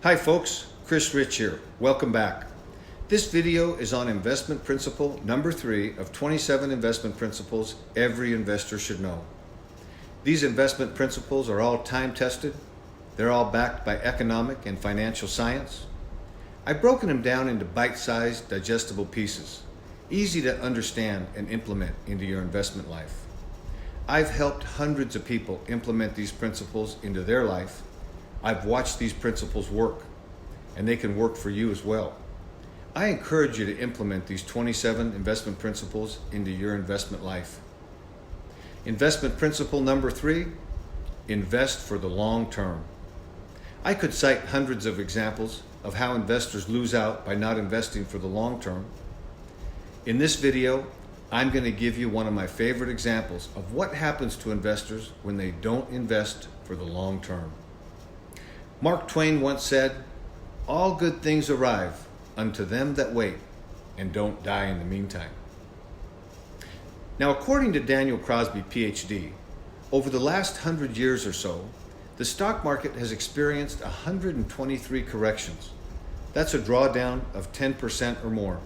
Hi folks, Chris Rich here. Welcome back. This video is on investment principle number 3 of 27 investment principles every investor should know. These investment principles are all time-tested. They're all backed by economic and financial science. I've broken them down into bite-sized, digestible pieces, easy to understand and implement into your investment life. I've helped hundreds of people implement these principles into their life. I've watched these principles work, and they can work for you as well. I encourage you to implement these 27 investment principles into your investment life. Investment principle number 3, invest for the long term. I could cite hundreds of examples of how investors lose out by not investing for the long term. In this video, I'm going to give you one of my favorite examples of what happens to investors when they don't invest for the long term. Mark Twain once said, "All good things arrive unto them that wait and don't die in the meantime." Now, according to Daniel Crosby, PhD, over the last 100 years or so, the stock market has experienced 123 corrections. That's a drawdown of 10% or more.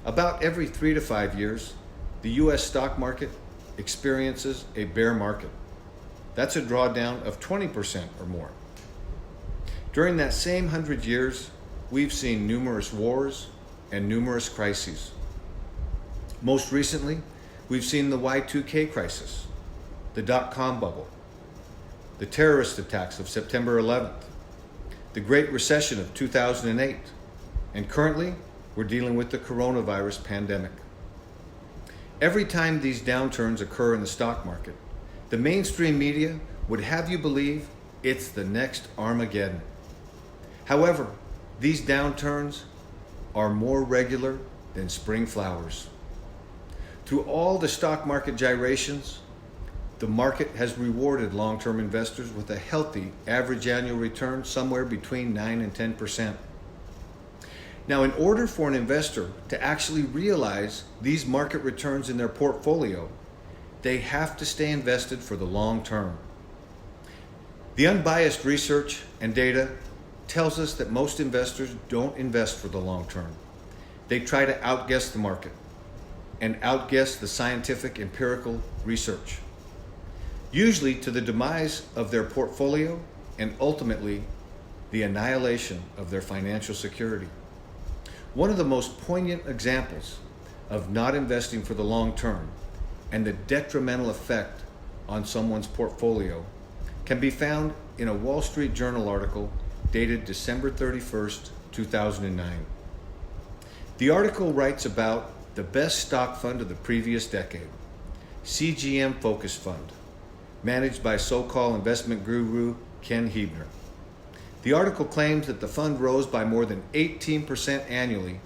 About every 3 to 5 years, the US stock market experiences a bear market. That's a drawdown of 20% or more. During that same 100 years, we've seen numerous wars and numerous crises. Most recently, we've seen the Y2K crisis, the dot-com bubble, the terrorist attacks of September 11th, the Great Recession of 2008, and currently, we're dealing with the coronavirus pandemic. Every time these downturns occur in the stock market, the mainstream media would have you believe it's the next Armageddon. However, these downturns are more regular than spring flowers. Through all the stock market gyrations, the market has rewarded long-term investors with a healthy average annual return somewhere between 9 and 10%. Now, in order for an investor to actually realize these market returns in their portfolio, they have to stay invested for the long term. The unbiased research and data tells us that most investors don't invest for the long term. They try to outguess the market and outguess the scientific empirical research, usually to the demise of their portfolio and ultimately the annihilation of their financial security. One of the most poignant examples of not investing for the long term and the detrimental effect on someone's portfolio can be found in a Wall Street Journal article dated December 31st, 2009. The article writes about the best stock fund of the previous decade, CGM Focus Fund, managed by so-called investment guru Ken Heebner. The article claims that the fund rose by more than 18% annually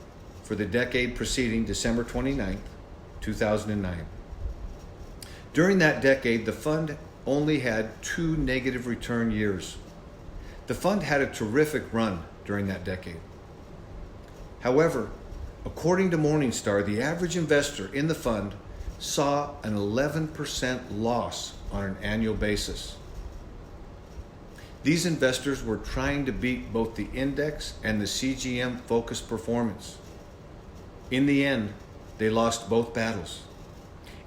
for the decade preceding December 29th, 2009. During that decade, the fund only had 2 negative return years. The fund had a terrific run during that decade. However, according to Morningstar, the average investor in the fund saw an 11% loss on an annual basis. These investors were trying to beat both the index and the CGM Focus performance. In the end, they lost both battles.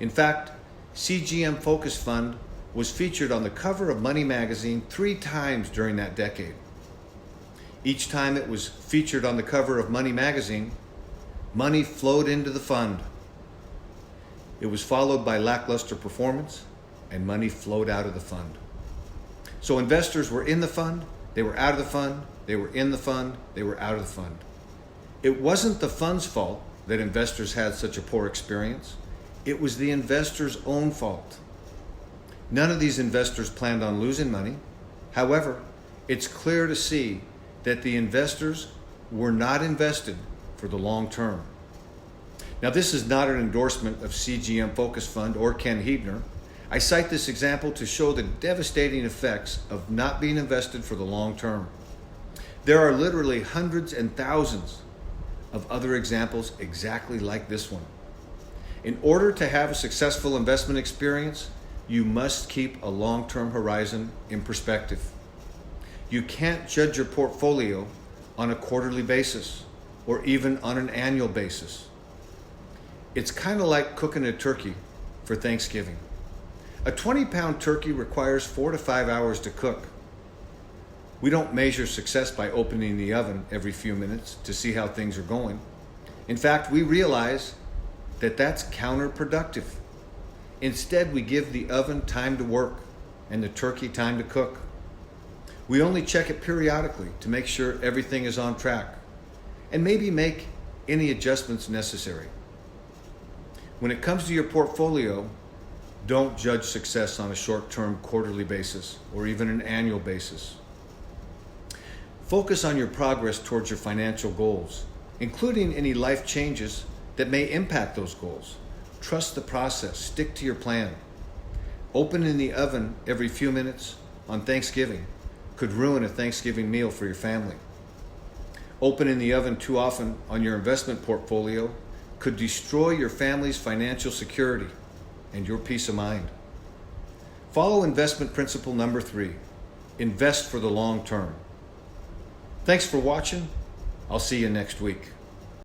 In fact, CGM Focus Fund was featured on the cover of Money Magazine 3 times during that decade. Each time it was featured on the cover of Money Magazine, money flowed into the fund. It was followed by lackluster performance, and money flowed out of the fund. So investors were in the fund, they were out of the fund, they were in the fund, they were out of the fund. It wasn't the fund's fault that investors had such a poor experience. It was the investors' own fault. None of these investors planned on losing money. However, it's clear to see that the investors were not invested for the long term. Now, this is not an endorsement of CGM Focus Fund or Ken Heebner. I cite this example to show the devastating effects of not being invested for the long term. There are literally hundreds and thousands of other examples exactly like this one. In order to have a successful investment experience, you must keep a long-term horizon in perspective. You can't judge your portfolio on a quarterly basis or even on an annual basis. It's kind of like cooking a turkey for Thanksgiving. A 20-pound turkey requires 4 to 5 hours to cook. We don't measure success by opening the oven every few minutes to see how things are going. In fact, we realize that that's counterproductive. Instead, we give the oven time to work and the turkey time to cook. We only check it periodically to make sure everything is on track and maybe make any adjustments necessary. When it comes to your portfolio, don't judge success on a short-term quarterly basis or even an annual basis. Focus on your progress towards your financial goals, including any life changes that may impact those goals. Trust the process. Stick to your plan. Opening the oven every few minutes on Thanksgiving could ruin a Thanksgiving meal for your family. Opening the oven too often on your investment portfolio could destroy your family's financial security and your peace of mind. Follow investment principle number 3. Invest for the long term. Thanks for watching. I'll see you next week.